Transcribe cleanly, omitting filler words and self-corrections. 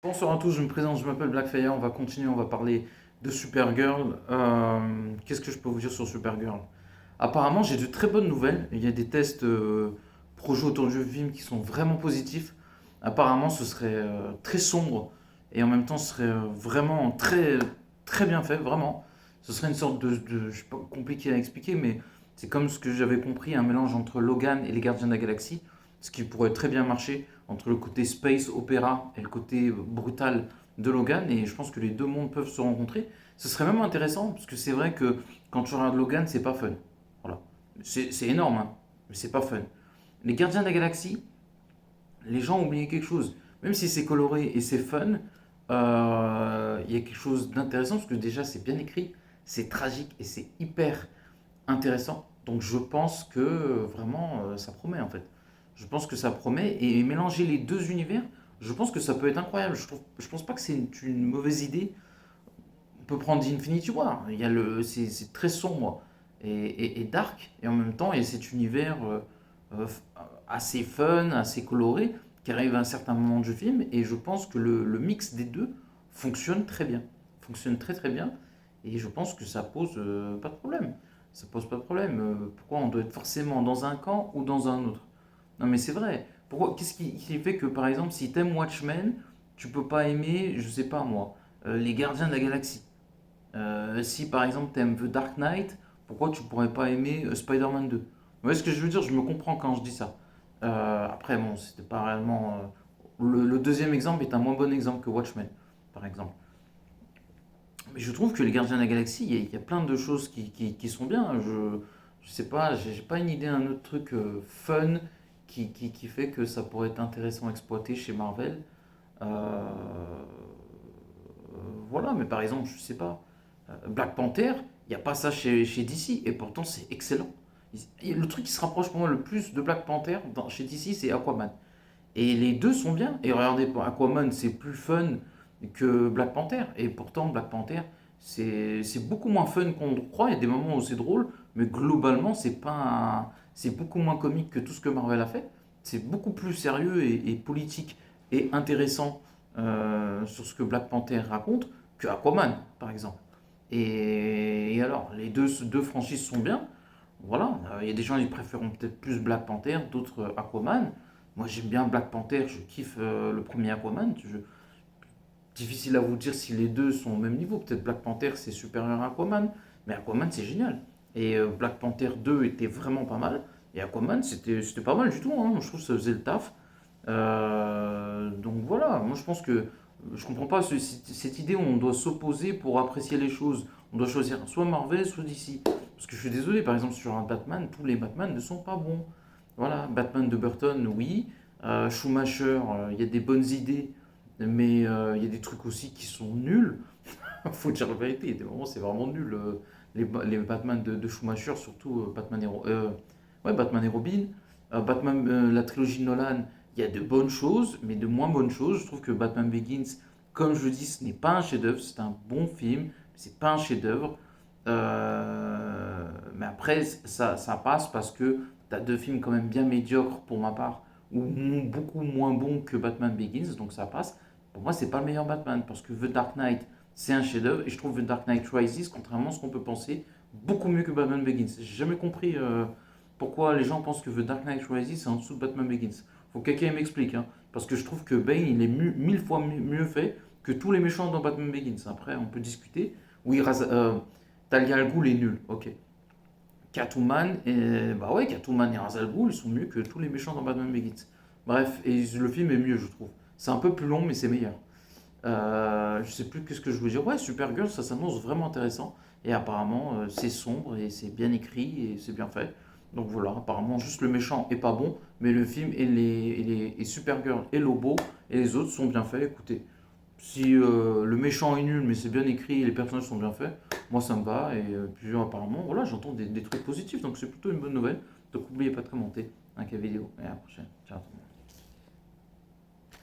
Bonsoir à tous, je me présente, je m'appelle Blackfire, on va continuer, on va parler de Supergirl. Qu'est-ce que je peux vous dire sur Supergirl? Apparemment, j'ai de très bonnes nouvelles, il y a des tests projets autour du film qui sont vraiment positifs. Apparemment, ce serait très sombre et en même temps, ce serait vraiment très bien fait, vraiment. Ce serait une sorte je sais pas, compliqué à expliquer, mais c'est comme ce que j'avais compris, un mélange entre Logan et les Gardiens de la Galaxie, ce qui pourrait très bien marcher entre le côté space opéra et le côté brutal de Logan, et je pense que les deux mondes peuvent se rencontrer. Ce serait même intéressant, parce que c'est vrai que quand tu regardes Logan, c'est pas fun. Voilà. C'est énorme, hein, mais c'est pas fun. Les Gardiens de la Galaxie, les gens ont oublié quelque chose. Même si c'est coloré et c'est fun, il y a quelque chose d'intéressant, parce que déjà c'est bien écrit, c'est tragique et c'est hyper intéressant. Donc je pense que vraiment ça promet en fait. Je pense que ça promet et mélanger les deux univers, je pense que ça peut être incroyable. Je pense pas que c'est une mauvaise idée. On peut prendre Infinity War. C'est très sombre et dark et en même temps il y a cet univers euh, assez fun, assez coloré qui arrive à un certain moment du film et je pense que le mix des deux fonctionne très bien. Fonctionne très bien et je pense que ça pose pas de problème. Ça pose pas de problème. Pourquoi on doit être forcément dans un camp ou dans un autre? Non mais c'est vrai. Pourquoi, qui fait que par exemple si t'aimes Watchmen, tu peux pas aimer, je sais pas moi, les Gardiens de la Galaxie. Si par exemple t'aimes The Dark Knight, pourquoi tu pourrais pas aimer Spider-Man 2? Vous voyez ce que je veux dire? Je me comprends quand je dis ça. Après, bon, c'était pas réellement. Le deuxième exemple est un moins bon exemple que Watchmen, par exemple. Mais je trouve que les Gardiens de la Galaxie, il y a plein de choses qui sont bien. Je sais pas, j'ai pas une idée d'un autre truc fun qui fait que ça pourrait être intéressant à exploiter chez Marvel. Euh, voilà, mais par exemple, je sais pas, Black Panther, il n'y a pas ça chez DC, et pourtant c'est excellent. Le truc qui se rapproche pour moi le plus de Black Panther chez DC, c'est Aquaman. Et les deux sont bien. Et regardez, Aquaman, c'est plus fun que Black Panther. Et pourtant, Black Panther, c'est beaucoup moins fun qu'on le croit. Il y a des moments où c'est drôle, mais globalement, c'est beaucoup moins comique que tout ce que Marvel a fait. C'est beaucoup plus sérieux et politique et intéressant sur ce que Black Panther raconte que Aquaman, par exemple. Et alors, les deux franchises sont bien. Voilà, il y a des gens qui préféreront peut-être plus Black Panther, d'autres Aquaman. Moi j'aime bien Black Panther, je kiffe le premier Aquaman. Difficile à vous dire si les deux sont au même niveau. Peut-être Black Panther c'est supérieur à Aquaman, mais Aquaman c'est génial. Et Black Panther 2 était vraiment pas mal. Et Aquaman c'était pas mal du tout, hein. Je trouve que ça faisait le taf. Donc voilà, moi je pense que je comprends pas cette idée où on doit s'opposer pour apprécier les choses. On doit choisir soit Marvel, soit DC. Parce que je suis désolé, par exemple sur un Batman, tous les Batman ne sont pas bons. Voilà, Batman de Burton, oui. Schumacher, il y a des bonnes idées, mais il y a des trucs aussi qui sont nuls. Faut dire la vérité, il y a des moments c'est vraiment nul. Les Batman de Schumacher, surtout ouais, Batman et Robin. Batman, la trilogie de Nolan, il y a de bonnes choses, mais de moins bonnes choses. Je trouve que Batman Begins, comme je le dis, ce n'est pas un chef-d'œuvre, c'est un bon film, mais c'est pas un chef-d'œuvre. Mais après, ça passe parce que tu as deux films quand même bien médiocres pour ma part, ou beaucoup moins bons que Batman Begins, donc ça passe. Pour moi, c'est pas le meilleur Batman, parce que The Dark Knight, c'est un chef-d'œuvre, et je trouve The Dark Knight Rises, contrairement à ce qu'on peut penser, beaucoup mieux que Batman Begins. J'ai jamais compris pourquoi les gens pensent que The Dark Knight Rises, c'est en dessous de Batman Begins. Faut que quelqu'un m'explique, hein, parce que je trouve que Bane, il est mille fois mieux fait que tous les méchants dans Batman Begins. Après, on peut discuter. Oui, Talia al Ghul est nul, ok. Catwoman, bah ouais, Catwoman et Ra's al Ghul, ils sont mieux que tous les méchants dans Batman Begins. Bref, et le film est mieux, je trouve. C'est un peu plus long, mais c'est meilleur. Je sais plus qu'est-ce que je voulais dire. Ouais, Supergirl, ça s'annonce vraiment intéressant. Et apparemment, c'est sombre et c'est bien écrit et c'est bien fait. Donc voilà, apparemment, juste le méchant est pas bon, mais le film et Supergirl et Lobo et les autres sont bien faits. Écoutez, si le méchant est nul, mais c'est bien écrit et les personnages sont bien faits, moi ça me va. Et puis apparemment, voilà, j'entends des trucs positifs, donc c'est plutôt une bonne nouvelle. Donc n'oubliez pas de commenter, like la vidéo, et à la prochaine. Ciao.